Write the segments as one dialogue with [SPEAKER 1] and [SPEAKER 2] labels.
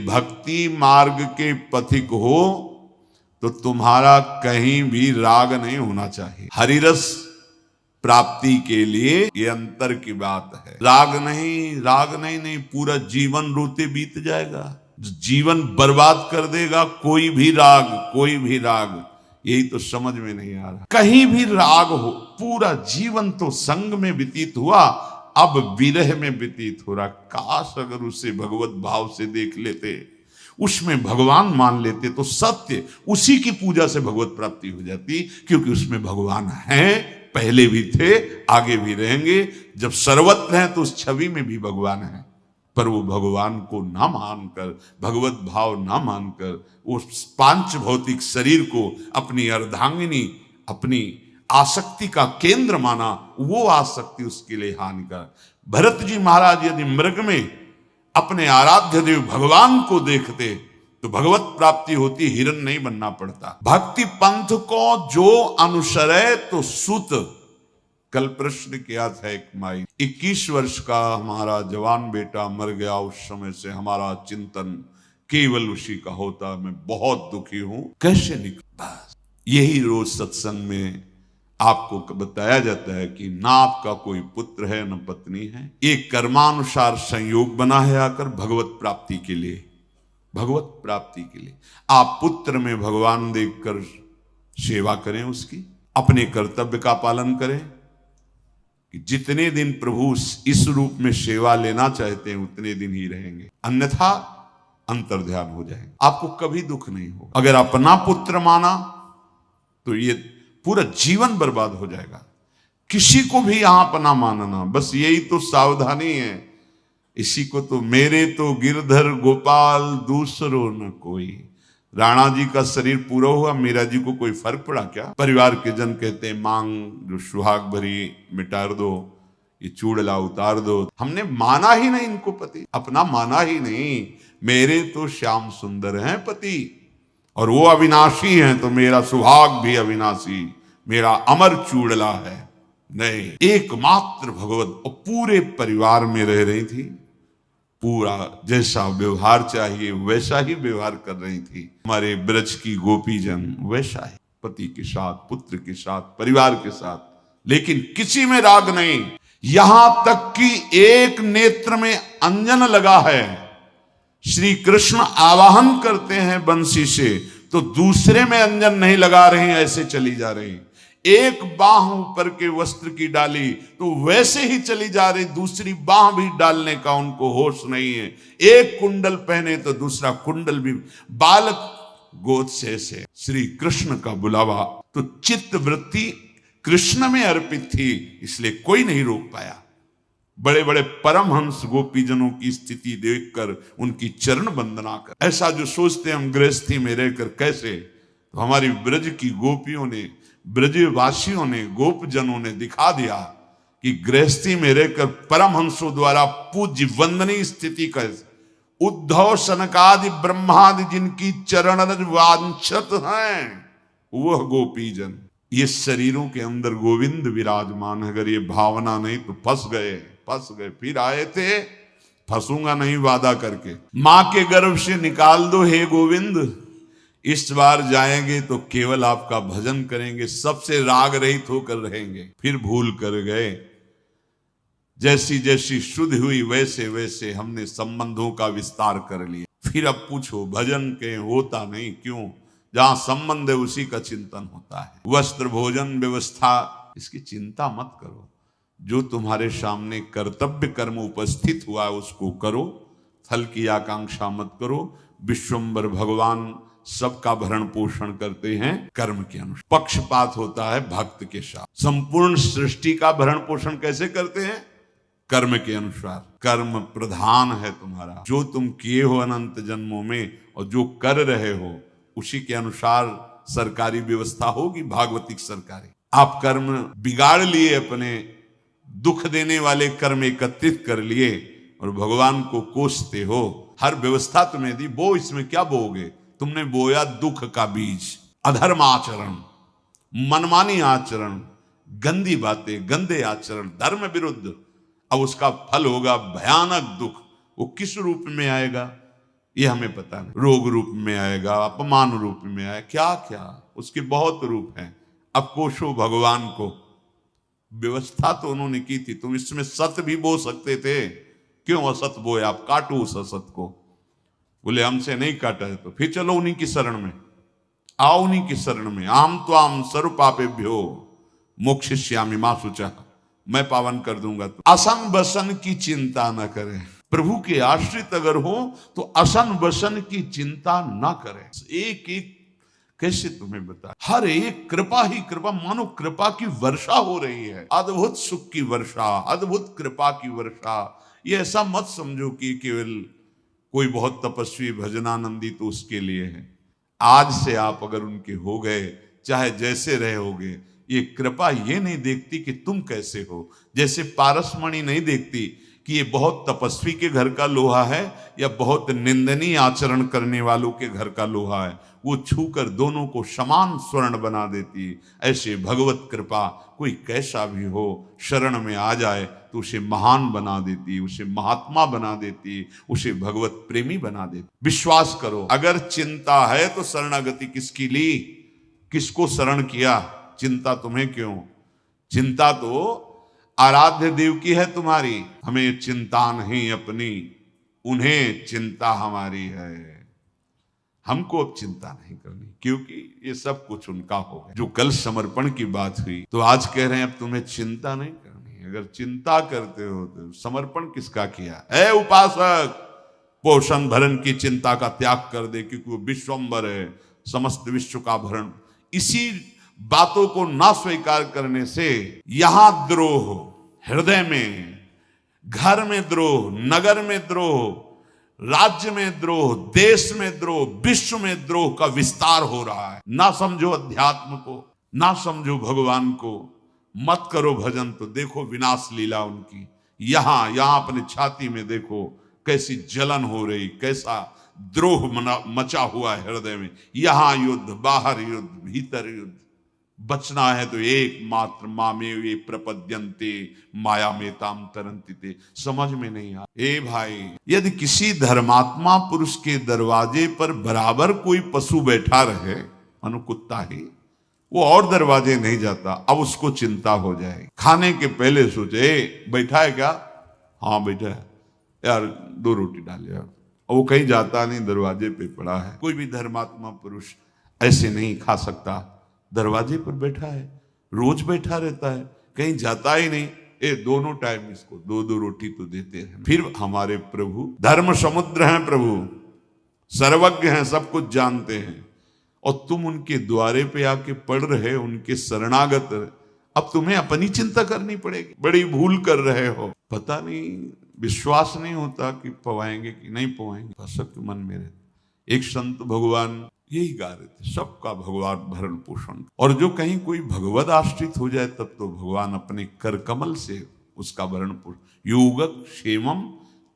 [SPEAKER 1] भक्ति मार्ग के पथिक हो तो तुम्हारा कहीं भी राग नहीं होना चाहिए। हरिरस प्राप्ति के लिए ये अंतर की बात है। राग नहीं, पूरा जीवन रोते बीत जाएगा, जीवन बर्बाद कर देगा कोई भी राग। यही तो समझ में नहीं आ रहा। कहीं भी राग हो, पूरा जीवन तो संग में व्यतीत हुआ, अब विरह में व्यतीत हो रहा। काश अगर उसे भगवत भाव से देख लेते, उसमें भगवान मान लेते तो सत्य उसी की पूजा से भगवत प्राप्ति हो जाती, क्योंकि उसमें भगवान हैं, पहले भी थे, आगे भी रहेंगे। जब सर्वत्र हैं तो उस छवि में भी भगवान है, पर वो भगवान को ना मानकर, भगवत भाव ना मानकर उस पांच भौतिक शरीर को अपनी अर्धांगिनी, अपनी आसक्ति का केंद्र माना। वो आसक्ति उसके लिए हानिकारक। भरत जी महाराज यदि मृग में अपने आराध्य देव भगवान को देखते तो भगवत प्राप्ति होती, हिरण नहीं बनना पड़ता। भक्ति पंथ को जो अनुसरे तो सुत। कल प्रश्न किया था एक माई, 21 वर्ष का हमारा जवान बेटा मर गया, उस समय से हमारा चिंतन केवल उसी का होता, मैं बहुत दुखी हूं, कैसे निकला। यही रोज सत्संग में आपको बताया जाता है कि ना आपका कोई पुत्र है न पत्नी है, एक कर्मानुसार संयोग बना है आकर भगवत प्राप्ति के लिए। भगवत प्राप्ति के लिए आप पुत्र में भगवान देखकर सेवा करें, उसकी अपने कर्तव्य का पालन करें, कि जितने दिन प्रभु इस रूप में सेवा लेना चाहते हैं उतने दिन ही रहेंगे, अन्यथा अंतर्ध्यान हो जाएंगे, आपको कभी दुख नहीं होगा। अगर अपना पुत्र माना तो ये पूरा जीवन बर्बाद हो जाएगा। किसी को भी यहां अपना मानना, बस यही तो सावधानी है। इसी को तो मेरे तो गिरधर गोपाल दूसरो न कोई। राणा जी का शरीर पूरा हुआ, मीरा जी को कोई फर्क पड़ा क्या? परिवार के जन कहते हैं मांग जो सुहाग भरी मिटार दो, ये चूड़ला उतार दो। हमने माना ही नहीं इनको पति, अपना माना ही नहीं। मेरे तो श्याम सुंदर हैं पति और वो अविनाशी हैं, तो मेरा सुहाग भी अविनाशी, मेरा अमर चूड़ला है। नहीं, एकमात्र भगवत, और पूरे परिवार में रह रही थी, पूरा जैसा व्यवहार चाहिए वैसा ही व्यवहार कर रही थी। हमारे ब्रज की गोपी जन वैसा ही, पति के साथ, पुत्र के साथ, परिवार के साथ, लेकिन किसी में राग नहीं। यहां तक कि एक नेत्र में अंजन लगा है, श्री कृष्ण आवाहन करते हैं बंसी से तो दूसरे में अंजन नहीं लगा रहे हैं, ऐसे चली जा रही। एक बाह ऊपर के वस्त्र की डाली तो वैसे ही चली जा रही, दूसरी बाह भी डालने का उनको होश नहीं है। एक कुंडल पहने तो दूसरा कुंडल भी, बालक गोद से श्री कृष्ण का बुलावा, तो चित्त वृत्ति कृष्ण में अर्पित थी, इसलिए कोई नहीं रोक पाया। बड़े बड़े परमहंस गोपीजनों की स्थिति देखकर उनकी चरण वंदना कर, ऐसा जो सोचते हम गृहस्थी में रहकर कैसे, तो हमारी ब्रज की गोपियों ने, ब्रजवासियों ने, गोपजनों ने दिखा दिया कि गृहस्थी में रहकर परमहंसों द्वारा पूज्य वंदनीय स्थिति कैसे। उद्धव सनकादि ब्रह्मादि जिनकी चरण रज वांछत हैं, वह गोपीजन। ये शरीरों के अंदर गोविंद विराजमान है। अगर ये भावना नहीं तो फंस गए। फिर आए थे, फंसूंगा नहीं वादा करके। मां के गर्भ से निकाल दो हे गोविंद, इस बार जाएंगे तो केवल आपका भजन करेंगे, सबसे राग रहित होकर रहेंगे। फिर भूल कर गए। जैसी जैसी शुद्ध हुई वैसे वैसे हमने संबंधों का विस्तार कर लिया। फिर अब पूछो भजन के होता नहीं क्यों? जहां संबंध है उसी का चिंतन होता है। वस्त्र भोजन व्यवस्था, इसकी चिंता मत करो। जो तुम्हारे सामने कर्तव्य कर्म उपस्थित हुआ है उसको करो, फल की आकांक्षा मत करो। विश्वम्बर भगवान सबका भरण पोषण करते हैं कर्म के अनुसार। पक्षपात होता है भक्त के साथ। संपूर्ण सृष्टि का भरण पोषण कैसे करते हैं? कर्म के अनुसार। कर्म प्रधान है तुम्हारा, जो तुम किए हो अनंत जन्मों में और जो कर रहे हो उसी के अनुसार सरकारी व्यवस्था होगी, भागवतिक सरकारी। आप कर्म बिगाड़ लिए, अपने दुख देने वाले कर्म एकत्रित कर लिए और भगवान को कोसते हो। हर व्यवस्था तुम्हें दी, बो इसमें क्या बोओगे? तुमने बोया दुख का बीज, अधर्म आचरण, मनमानी आचरण, गंदी बातें, गंदे आचरण, धर्म विरुद्ध। अब उसका फल होगा भयानक दुख। वो किस रूप में आएगा? ये हमें पता नहीं। रोग रूप में आएगा, अपमान रूप में आए, क्या क्या उसके बहुत रूप हैं। अब कोशो भगवान को, व्यवस्था तो उन्होंने की थी, तुम इसमें सत भी बो सकते थे, क्यों असत बोए, आप काटो उस असत को। बोले हमसे नहीं काटा है तो फिर चलो उन्हीं की शरण में, आओ उन्हीं की शरण में। आम तो आम सर्व पापेभ्यो मोक्षयिष्यामि मा शुचः, मैं पावन कर दूंगा। तो असन बसन की चिंता न करें। प्रभु के आश्रित अगर हो तो असन बसन की चिंता ना करें। एक एक कैसे तुम्हें बता, हर एक कृपा ही कृपा, मानो कृपा की वर्षा हो रही है, अद्भुत सुख की वर्षा, अद्भुत कृपा की वर्षा। ये ऐसा मत समझो कि केवल कोई बहुत तपस्वी भजनानंदी तो उसके लिए है। आज से आप अगर उनके हो गए, चाहे जैसे रहे होगे, ये कृपा ये नहीं देखती कि तुम कैसे हो। जैसे पारसमणि नहीं देखती कि ये बहुत तपस्वी के घर का लोहा है या बहुत निंदनीय आचरण करने वालों के घर का लोहा है, वो छूकर दोनों को समान स्वर्ण बना देती है। ऐसे भगवत कृपा कोई कैसा भी हो शरण में आ जाए तो उसे महान बना देती है, उसे महात्मा बना देती है, उसे भगवत प्रेमी बना देती। विश्वास करो, अगर चिंता है तो शरणागति किसकी ली, किसको शरण किया, चिंता तुम्हें क्यों। चिंता तो आराध्य देव की है तुम्हारी, हमें चिंता नहीं अपनी, उन्हें चिंता हमारी है। हमको अब चिंता नहीं करनी, क्योंकि ये सब कुछ उनका हो गया। जो कल समर्पण की बात हुई तो आज कह रहे हैं अब तुम्हें चिंता नहीं करनी। अगर चिंता करते हो तो समर्पण किसका किया। ऐ उपासक, पोषण भरण की चिंता का त्याग कर दे, क्योंकि वो विश्वम्बर है, समस्त विश्व का भरण। इसी बातों को ना स्वीकार करने से यहां द्रोह, हृदय में, घर में द्रोह, नगर में द्रोह, राज्य में द्रोह, देश में द्रोह, विश्व में द्रोह का विस्तार हो रहा है। ना समझो अध्यात्म को, ना समझो भगवान को, मत करो भजन तो देखो विनाश लीला उनकी। यहां अपने छाती में देखो कैसी जलन हो रही, कैसा द्रोह मचा हुआ है हृदय में। यहां युद्ध, बाहर युद्ध, भीतर युद्ध। बचना है तो एकमात्र मामेव ये प्रपद्यन्ते माया में ताम तरंतिते। समझ में नहीं आ। ए भाई, यदि किसी धर्मात्मा पुरुष के दरवाजे पर बराबर कोई पशु बैठा रहे, मानो कुत्ता ही, वो और दरवाजे नहीं जाता, अब उसको चिंता हो जाएगी। खाने के पहले सोचे बैठा है क्या, हाँ बैठा है यार, 2 रोटी डाल यार, और वो कहीं जाता नहीं, दरवाजे पे पड़ा है। कोई भी धर्मात्मा पुरुष ऐसे नहीं खा सकता, दरवाजे पर बैठा है, रोज बैठा रहता है, कहीं जाता ही नहीं। दोनों टाइम इसको 2-2 रोटी तो देते हैं। फिर हमारे प्रभु धर्म समुद्र हैं, प्रभु सर्वज्ञ हैं, सब कुछ जानते हैं, और तुम उनके द्वारे पे आके पढ़ रहे, उनके शरणागत। अब तुम्हें अपनी चिंता करनी पड़ेगी, बड़ी भूल कर रहे हो। पता नहीं, विश्वास नहीं होता कि पवाएंगे कि नहीं पवाएंगे, भसक मन में रहते। एक संत भगवान यही गा रहे थे, सबका भगवान भरण पोषण। और जो कहीं कोई भगवत आश्रित हो जाए तब तो भगवान अपने कर कमल से उसका भरण पोषण। योगक क्षेमम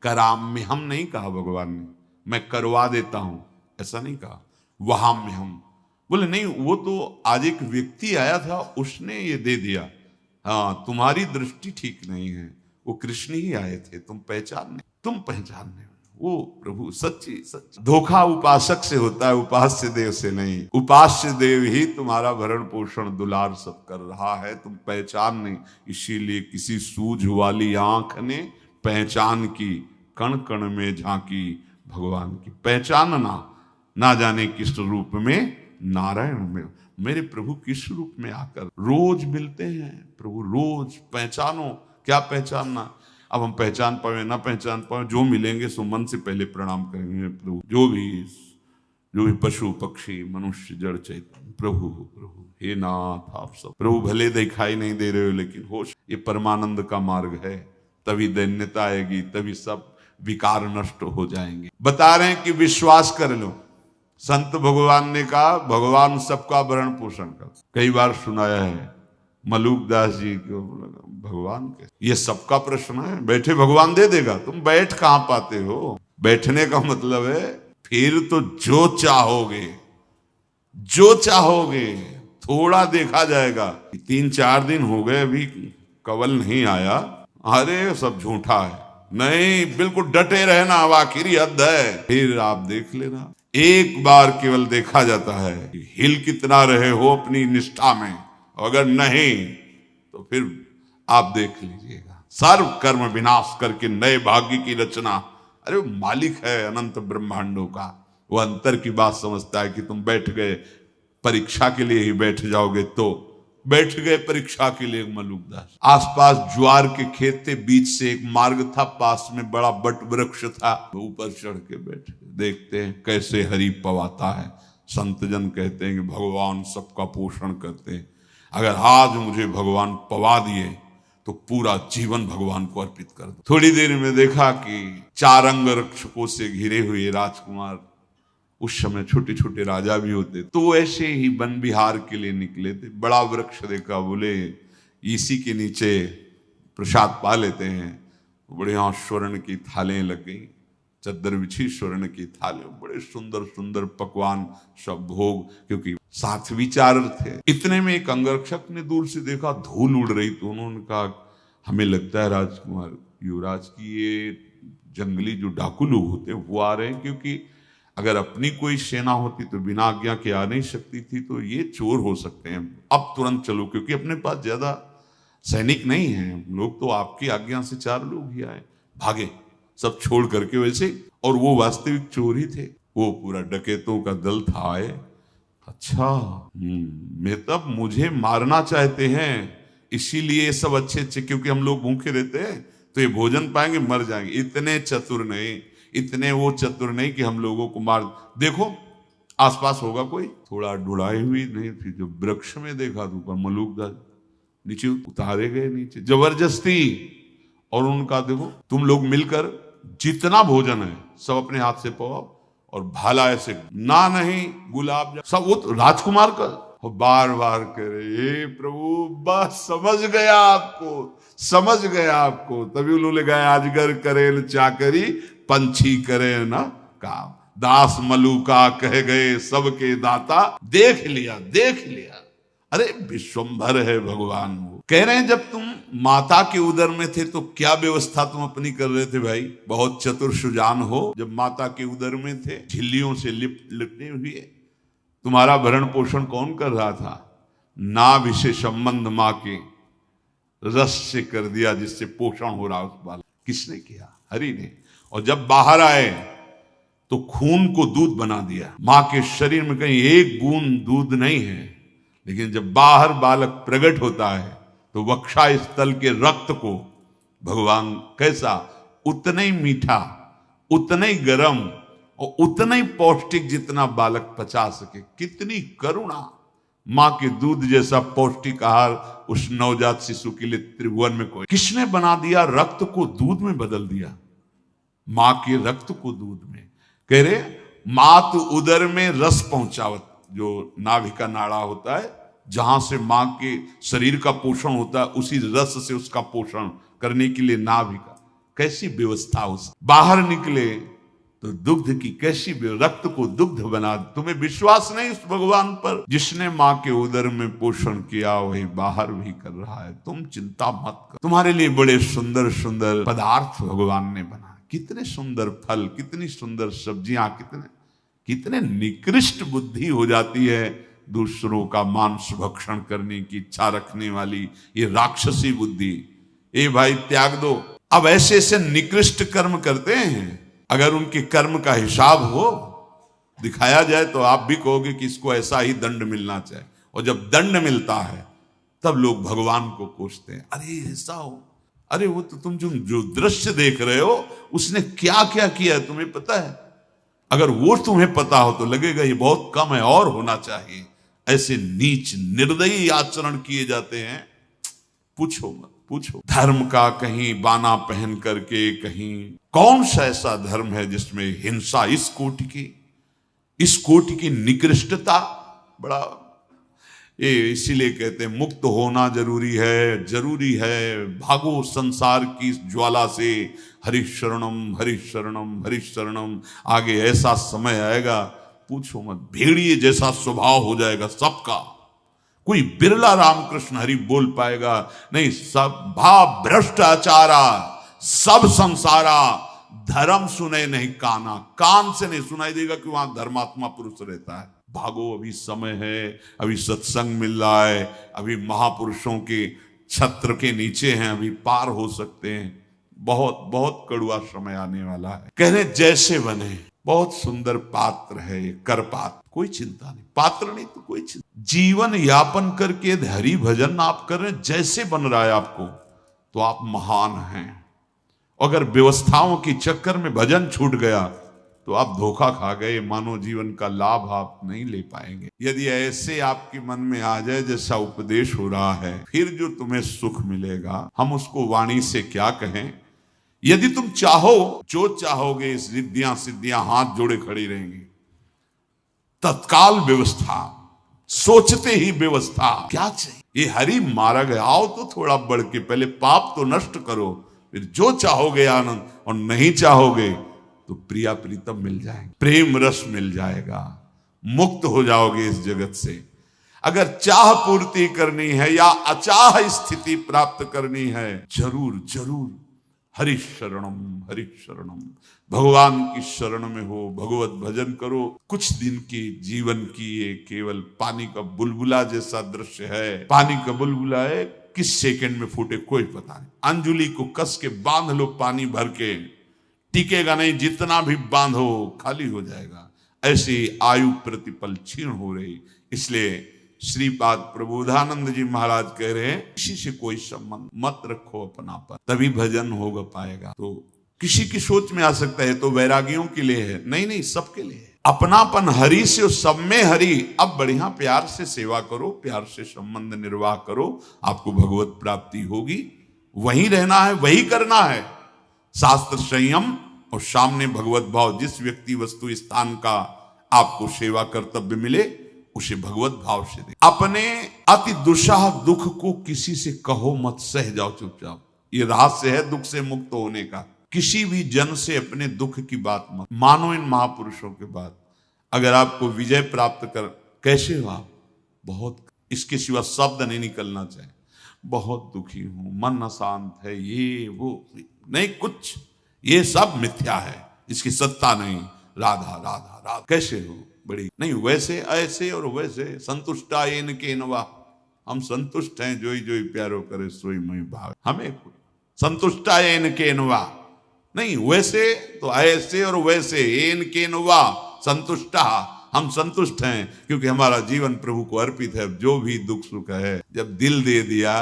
[SPEAKER 1] कराम्य हम नहीं कहा भगवान ने, मैं करवा देता हूं, ऐसा नहीं कहा। वहां में हम बोले नहीं, वो तो आज एक व्यक्ति आया था, उसने ये दे दिया। हाँ, तुम्हारी दृष्टि ठीक नहीं है, वो कृष्ण ही आए थे, तुम पहचानने, तुम पहचानने। वो प्रभु सच्ची सच। धोखा उपासक से होता है, उपास्य देव से नहीं। उपास्य देव ही तुम्हारा भरण पोषण दुलार सब कर रहा है, तुम पहचान नहीं। इसीलिए किसी सूझ वाली आंख ने पहचान की, कण कण में झांकी भगवान की। पहचानना, ना जाने किस रूप में, नारायण में मेरे प्रभु किस रूप में आकर रोज मिलते हैं। प्रभु रोज पहचानो, क्या पहचानना। अब हम पहचान पाए ना पहचान पाए, जो मिलेंगे सो मन से पहले प्रणाम करेंगे प्रभु। जो भी पशु पक्षी मनुष्य जड़ चैतन्य, प्रभु प्रभु हे नाथ आप सब। प्रभु भले दिखाई नहीं दे रहे हो, लेकिन होश, ये परमानंद का मार्ग है। तभी दैन्यता आएगी, तभी सब विकार नष्ट हो जाएंगे। बता रहे हैं कि विश्वास कर लो। संत भगवान ने कहा भगवान सबका भरण पोषण कर। कई बार सुनाया है मलूक दास जी को, भगवान के ये सबका प्रश्न है, बैठे भगवान दे देगा, तुम बैठ कहां पाते हो। बैठने का मतलब है फिर तो जो चाहोगे थोड़ा देखा जाएगा। 3-4 दिन हो गए अभी कवल नहीं आया, अरे सब झूठा है, नहीं, बिल्कुल डटे रहना, अब आखिरी हद है, फिर आप देख लेना। एक बार केवल देखा जाता है कि हिल कितना रहे हो अपनी निष्ठा में, अगर नहीं तो फिर आप देख लीजिएगा। सर्व कर्म विनाश करके नए भाग्य की रचना। अरे वो मालिक है अनंत ब्रह्मांडों का, वो अंतर की बात समझता है कि तुम बैठ गए परीक्षा के लिए ही बैठ जाओगे, तो बैठ गए परीक्षा के लिए। मलुकदास, आसपास ज्वार के खेत थे, बीच से एक मार्ग था, पास में बड़ा बट वृक्ष था, ऊपर चढ़ के बैठे, देखते हैं कैसे हरि पवाता है। संतजन कहते हैं कि भगवान सबका पोषण करते हैं, अगर आज मुझे भगवान पवा दिए तो पूरा जीवन भगवान को अर्पित कर दो। थोड़ी देर में देखा कि 4 अंग रक्षकों से घिरे हुए राजकुमार, उस समय छोटे छोटे राजा भी होते, तो ऐसे ही वन विहार के लिए निकले थे। बड़ा वृक्ष देखा, बोले इसी के नीचे प्रसाद पा लेते हैं। बढ़िया स्वर्ण की थालें लग गई, चद्दर बिछी, स्वर्ण की थालें, बड़े सुंदर सुंदर पकवान, सब भोग, क्योंकि साथ विचार थे। इतने में एक अंगरक्षक ने दूर से देखा धूल उड़ रही, तो उन्होंने कहा हमें लगता है राजकुमार युवराज की ये जंगली जो डाकू लोग होते हैं वो आ रहे हैं, क्योंकि अगर अपनी कोई सेना होती तो बिना आज्ञा के आ नहीं सकती थी, तो ये चोर हो सकते हैं, अब तुरंत चलो, क्योंकि अपने पास ज्यादा सैनिक नहीं है, लोग तो आपकी आज्ञा से 4 लोग ही आए। भागे सब छोड़ करके वैसे, और वो वास्तविक चोर ही थे, वो पूरा डकैतों का दल था। आए, अच्छा मैं तब मुझे मारना चाहते हैं, इसीलिए सब अच्छे अच्छे, क्योंकि हम लोग भूखे रहते हैं तो ये भोजन पाएंगे मर जाएंगे। इतने चतुर नहीं, इतने वो चतुर नहीं कि हम लोगों को मार। देखो आसपास होगा कोई, थोड़ा ढुलाई हुई नहीं थी, जो वृक्ष में देखा तो ऊपर मलुकदास, नीचे उतारे गए नीचे जबरदस्ती। और उनका देखो, तुम लोग मिलकर जितना भोजन है सब अपने हाथ से पवाओ, और भाला ऐसे ना, नहीं गुलाब सब, वो तो राजकुमार का बार बार कह रहे, हे प्रभु बस समझ गया आपको, समझ गया आपको। तभी उन्होंने गया, अजगर करेल चाकरी, पंछी करे ना काम, दास मलुका कह गए सबके दाता, देख लिया देख लिया। अरे विश्वंभर है भगवान। वो कह रहे हैं जब तुम माता के उदर में थे तो क्या व्यवस्था तुम अपनी कर रहे थे भाई, बहुत चतुर सुजान हो। जब माता के उदर में थे, झिल्लियों से लिपटे हुए, तुम्हारा भरण पोषण कौन कर रहा था? नाभि से संबंध मां के रस से कर दिया, जिससे पोषण हो रहा उस बालक। किसने किया? हरि ने। और जब बाहर आए तो खून को दूध बना दिया। मां के शरीर में कहीं एक बूंद दूध नहीं है, लेकिन जब बाहर बालक प्रकट होता है तो वक्षा स्थल के रक्त को भगवान कैसा, उतना ही मीठा, उतना ही गर्म और उतना ही पौष्टिक जितना बालक पचा सके। कितनी करुणा! मां के दूध जैसा पौष्टिक आहार उस नवजात शिशु के लिए त्रिभुवन में कोई। किसने बना दिया? रक्त को दूध में बदल दिया, मां के रक्त को दूध में। कह रहे मात उदर में रस पहुंचावत, जो नाभि का नाड़ा होता है जहां से मां के शरीर का पोषण होता है, उसी रस से उसका पोषण करने के लिए नाभि का कैसी व्यवस्था। उस बाहर निकले तो दुग्ध की कैसी, रक्त को दुग्ध बना। तुम्हें विश्वास नहीं उस भगवान पर जिसने मां के उदर में पोषण किया, वही बाहर भी कर रहा है। तुम चिंता मत करो, तुम्हारे लिए बड़े सुंदर सुंदर पदार्थ भगवान ने बनाए, कितने सुंदर फल, कितनी सुंदर सब्जियां, कितने निकृष्ट बुद्धि हो जाती है दूसरों का मांस भक्षण करने की इच्छा रखने वाली ये राक्षसी बुद्धि। ए भाई त्याग दो। अब ऐसे ऐसे निकृष्ट कर्म करते हैं, अगर उनके कर्म का हिसाब हो, दिखाया जाए तो आप भी कहोगे कि इसको ऐसा ही दंड मिलना चाहिए। और जब दंड मिलता है तब लोग भगवान को कोसते हैं, अरे ऐसा हो, अरे वो तो तुम जो दृश्य देख रहे हो उसने क्या क्या किया है तुम्हें पता है? अगर वो तुम्हें पता हो तो लगेगा ये बहुत कम है, और होना चाहिए। ऐसे नीच निर्दयी आचरण किए जाते हैं, पूछो मत, पूछो। धर्म का कहीं बाना पहन करके, कहीं कौन सा ऐसा धर्म है जिसमें हिंसा इस कोटि की निकृष्टता। बड़ा ये इसीलिए कहते हैं मुक्त होना जरूरी है, जरूरी है। भागो संसार की इस ज्वाला से, हरिशरणम हरिशरणम हरिशरणम। आगे ऐसा समय आएगा पूछो मत, भेड़िए जैसा स्वभाव हो जाएगा सबका। कोई बिरला रामकृष्ण हरि बोल पाएगा नहीं, सब भाव भ्रष्टाचारा, सब संसारा धर्म सुने नहीं काना, कान से नहीं सुनाई देगा कि वहां धर्मात्मा पुरुष रहता है। भागो, अभी समय है, अभी सत्संग मिल रहा है, अभी महापुरुषों के छत्र के नीचे हैं, अभी पार हो सकते हैं। बहुत बहुत कड़वा समय आने वाला है। कह रहे जैसे बने, बहुत सुंदर पात्र है ये, कर पात्र, कोई चिंता नहीं, पात्र नहीं तो कोई चिंता। जीवन यापन करके हरि भजन आप कर रहे हैं, जैसे बन रहा है आपको तो आप महान हैं। अगर व्यवस्थाओं की चक्कर में भजन छूट गया तो आप धोखा खा गए, मानव जीवन का लाभ आप नहीं ले पाएंगे। यदि ऐसे आपके मन में आ जाए जैसा उपदेश हो रहा है, फिर जो तुम्हें सुख मिलेगा हम उसको वाणी से क्या कहें। यदि तुम चाहो, जो चाहोगे, सिद्धियां सिद्धियां हाथ जोड़े खड़ी रहेंगी। तत्काल व्यवस्था, सोचते ही व्यवस्था, क्या चाहिए। ये हरि मार्ग है, आओ तो थोड़ा बढ़ के पहले पाप तो नष्ट करो, फिर जो चाहोगे आनंद, और नहीं चाहोगे तो प्रिया प्रीतम मिल जाएंगे, प्रेम रस मिल जाएगा, मुक्त हो जाओगे इस जगत से। अगर चाह पूर्ति करनी है या अचाह स्थिति प्राप्त करनी है, जरूर जरूर हरि शरणम, हरि शरणम, भगवान की शरण में हो, भगवत भजन करो। कुछ दिन की जीवन की ये केवल पानी का बुलबुला जैसा दृश्य है। पानी का बुलबुला है, किस सेकंड में फूटे कोई पता नहीं। अंजुली को कस के बांध लो पानी भर के, टिकेगा नहीं, जितना भी बांधो खाली हो जाएगा। ऐसी आयु प्रतिपल क्षीण हो रही। इसलिए श्रीपाद प्रबोधानंद जी महाराज कह रहे हैं, किसी से कोई संबंध मत रखो अपनापन, तभी भजन होगा पाएगा। तो किसी की सोच में आ सकता है तो वैरागियों के लिए है, नहीं नहीं, सबके लिए है। अपनापन हरि से, सब में हरि। अब बढ़िया प्यार से सेवा करो, प्यार से संबंध निर्वाह करो, आपको भगवत प्राप्ति होगी। वही रहना है, वही करना है। शास्त्र संयम और सामने भगवत भाव। जिस व्यक्ति वस्तु स्थान का आपको सेवा कर्तव्य मिले उसे भगवत भाव से दे। अपने अति दुस्साह दुख को किसी से कहो मत, सह जाओ चुपचाप। ये रहस्य है दुख से मुक्त होने का। किसी भी जन से अपने दुख की बात मत मानो। इन महापुरुषों के बात, अगर आपको विजय प्राप्त कर, कैसे हो आप, बहुत, इसके सिवा शब्द नहीं निकलना चाहिए। बहुत दुखी हूं, मन अशांत है, ये वो नहीं, कुछ ये सब मिथ्या है, इसकी सत्ता नहीं। राधा राधा राधा, कैसे हो, बड़ी नहीं, वैसे ऐसे और वैसे। संतुष्टा एन के नवा, हम संतुष्ट हैं, जोई जोई प्यारो करे सोई मोहि भाव। हमें संतुष्टा एन के नवा नहीं, वैसे तो ऐसे और वैसे। एन के नवा संतुष्टा, हम संतुष्ट हैं क्योंकि हमारा जीवन प्रभु को अर्पित है। जो भी दुख सुख है, जब दिल दे दिया,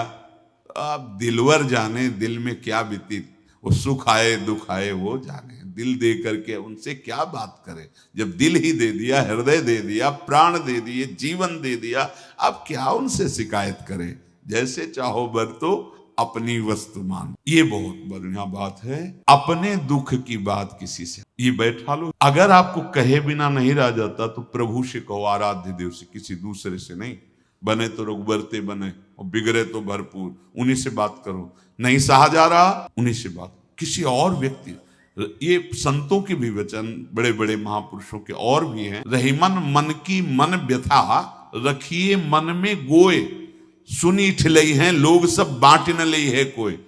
[SPEAKER 1] अब दिलवर जाने दिल में क्या बीती। वो सुख आए दुख आए वो जाने, दिल दे करके उनसे क्या बात करें। जब दिल ही दे दिया, हृदय दे दिया, प्राण दे दिए, जीवन दे दिया, अब क्या उनसे शिकायत करें। जैसे चाहो बरतो, अपनी वस्तु मान। ये बहुत बढ़िया बात है। अपने दुख की बात किसी से ये बैठा लो। अगर आपको कहे बिना नहीं रह जाता तो प्रभु से कहो, आराध्य देव से, किसी दूसरे से नहीं। बने तो रघुबरते बने और बिगड़े तो भरपूर, उन्हीं से बात करो। नहीं सहा जा रहा, उन्हीं से बात। किसी और व्यक्ति, ये संतों के भी वचन, बड़े बड़े महापुरुषों के और भी हैं। रहीमन मन की मन व्यथा, रखिए मन में गोए, सुनी ठिलई हैं लोग सब, बांट न लई है कोई।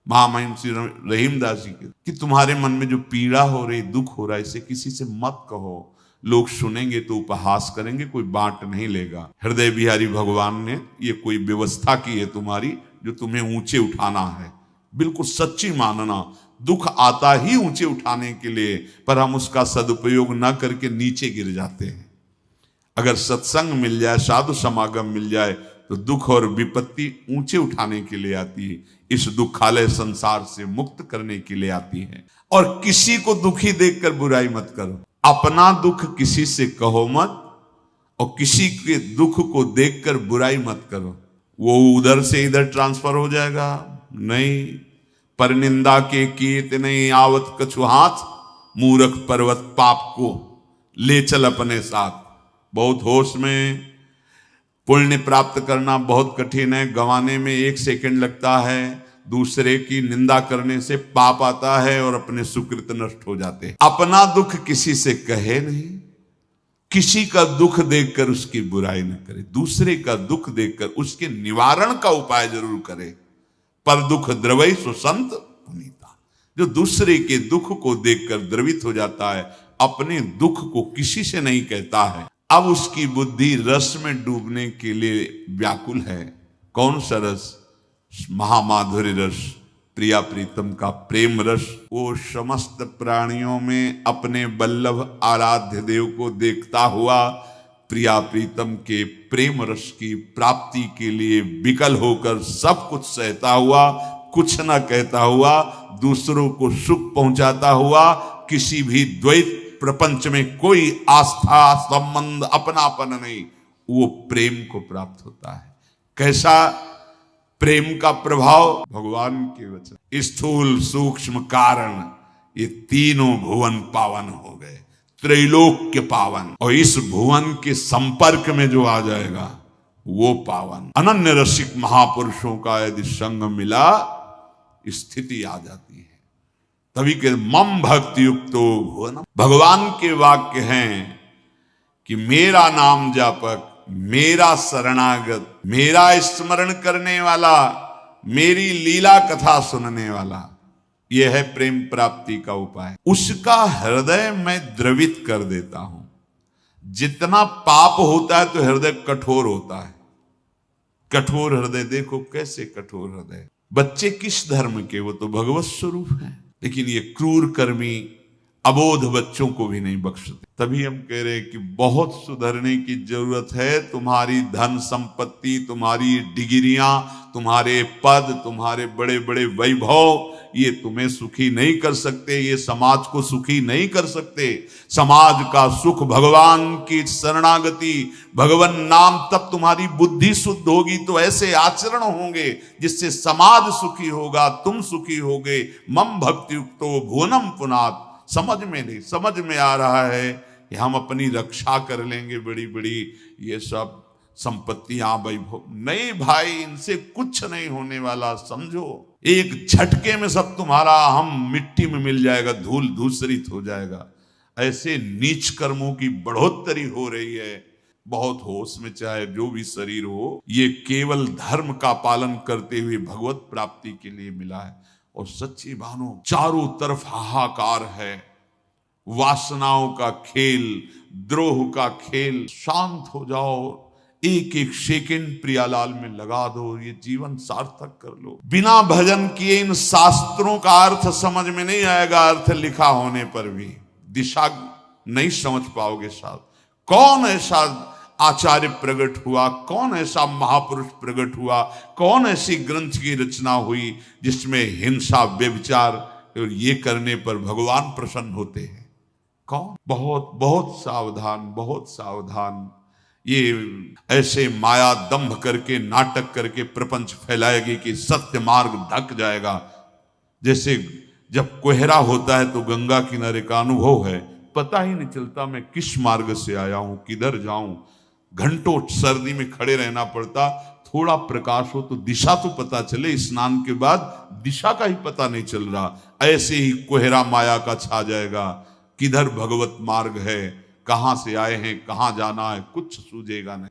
[SPEAKER 1] महामहिम श्री रहीमदास जी के, कि तुम्हारे मन में जो पीड़ा हो रही, दुख हो रहा है, इसे किसी से मत कहो। लोग सुनेंगे तो उपहास करेंगे, कोई बांट नहीं लेगा। हृदय बिहारी भगवान ने ये कोई व्यवस्था की है तुम्हारी, जो तुम्हें ऊंचे उठाना है। बिल्कुल सच्ची मानना, दुख आता ही ऊंचे उठाने के लिए, पर हम उसका सदुपयोग न करके नीचे गिर जाते हैं। अगर सत्संग मिल जाए, साधु समागम मिल जाए, तो दुख और विपत्ति ऊंचे उठाने के लिए आती है। इस दुखालय संसार से मुक्त करने के लिए आती है। और किसी को दुखी देखकर बुराई मत करो। अपना दुख किसी से कहो मत, और किसी के दुख को देखकर बुराई मत करो। वो उधर से इधर ट्रांसफर हो जाएगा, नहीं। पर निंदा के कीर्त नहीं आवत कछु हाथ, मूर्ख पर्वत पाप को ले चल अपने साथ। बहुत होश में। पुण्य प्राप्त करना बहुत कठिन है, गंवाने में 1 सेकंड लगता है। दूसरे की निंदा करने से पाप आता है और अपने सुकृत नष्ट हो जाते हैं। अपना दुख किसी से कहे नहीं, किसी का दुख देखकर उसकी बुराई न करे। दूसरे का दुख देखकर उसके निवारण का उपाय जरूर करे। पर दुख द्रवई सो संत पुनीता। जो दूसरे के दुख को देखकर द्रवित हो जाता है, अपने दुख को किसी से नहीं कहता है, अब उसकी बुद्धि रस में डूबने के लिए व्याकुल है। कौन सा रस? महामाधुर्य रस, प्रिया प्रीतम का प्रेम रस। वो समस्त प्राणियों में अपने वल्लभ आराध्य देव को देखता हुआ प्रिया प्रीतम के प्रेम रस की प्राप्ति के लिए विकल होकर सब कुछ सहता हुआ, कुछ न कहता हुआ, दूसरों को सुख पहुंचाता हुआ, किसी भी द्वैत प्रपंच में कोई आस्था संबंध अपनापन नहीं, वो प्रेम को प्राप्त होता है। कैसा प्रेम का प्रभाव? भगवान के वचन, स्थूल सूक्ष्म कारण ये तीनों भुवन पावन हो गए, त्रैलोक्य पावन। और इस भुवन के संपर्क में जो आ जाएगा वो पावन। अनन्य रसिक महापुरुषों का यदि संग मिला, स्थिति आ जाती है। तभी के मम भक्ति युक्तो भुवनम। भगवान के वाक्य हैं कि मेरा नाम जापक, मेरा शरणागत, मेरा स्मरण करने वाला, मेरी लीला कथा सुनने वाला, यह है प्रेम प्राप्ति का उपाय। उसका हृदय मैं द्रवित कर देता हूं। जितना पाप होता है तो हृदय कठोर होता है। कठोर हृदय, देखो कैसे कठोर हृदय। बच्चे किस धर्म के? वो तो भगवत स्वरूप है, लेकिन ये क्रूर कर्मी अबोध बच्चों को भी नहीं बख्शते। तभी हम कह रहे हैं कि बहुत सुधरने की जरूरत है। तुम्हारी धन संपत्ति, तुम्हारी डिग्रियां, तुम्हारे पद, तुम्हारे बड़े बड़े वैभव, ये तुम्हें सुखी नहीं कर सकते, ये समाज को सुखी नहीं कर सकते। समाज का सुख भगवान की शरणागति, भगवान नाम, तब तुम्हारी बुद्धि शुद्ध होगी तो ऐसे आचरण होंगे जिससे समाज सुखी होगा, तुम सुखी होगे। मम भक्ति युक्तो भुवनम पुनात्। समझ में नहीं, समझ में आ रहा है कि हम अपनी रक्षा कर लेंगे, बड़ी बड़ी ये सब संपत्तियां, वैभव नहीं भाई, इनसे कुछ नहीं होने वाला। समझो एक झटके में सब तुम्हारा हम मिट्टी में मिल जाएगा, धूल धूसरित हो जाएगा। ऐसे नीच कर्मों की बढ़ोतरी हो रही है। बहुत होश में, चाहे जो भी शरीर हो, ये केवल धर्म का पालन करते हुए भगवत प्राप्ति के लिए मिला है। और सच्ची मानो चारों तरफ हाहाकार है, वासनाओं का खेल, द्रोह का खेल। शांत हो जाओ, एक एक सेकंड प्रियालाल में लगा दो, ये जीवन सार्थक कर लो। बिना भजन किए इन शास्त्रों का अर्थ समझ में नहीं आएगा। अर्थ लिखा होने पर भी दिशा नहीं समझ पाओगे। साहब कौन ऐसा आचार्य प्रकट हुआ, कौन ऐसा महापुरुष प्रकट हुआ, कौन ऐसी ग्रंथ की रचना हुई जिसमें हिंसा, व्यभिचार और ये करने पर भगवान प्रसन्न होते हैं? कौन? बहुत बहुत सावधान, बहुत सावधान। ये ऐसे माया दंभ करके, नाटक करके प्रपंच फैलाएगी कि सत्य मार्ग ढक जाएगा। जैसे जब कोहरा होता है तो गंगा किनारे का अनुभव है, पता ही नहीं चलता मैं किस मार्ग से आया हूं, किधर जाऊं। घंटों सर्दी में खड़े रहना पड़ता, थोड़ा प्रकाश हो तो दिशा तो पता चले। स्नान के बाद दिशा का ही पता नहीं चल रहा। ऐसे ही कोहरा माया का छा जाएगा, किधर भगवत मार्ग है, कहां से आए हैं, कहां जाना है, कुछ सूझेगा नहीं।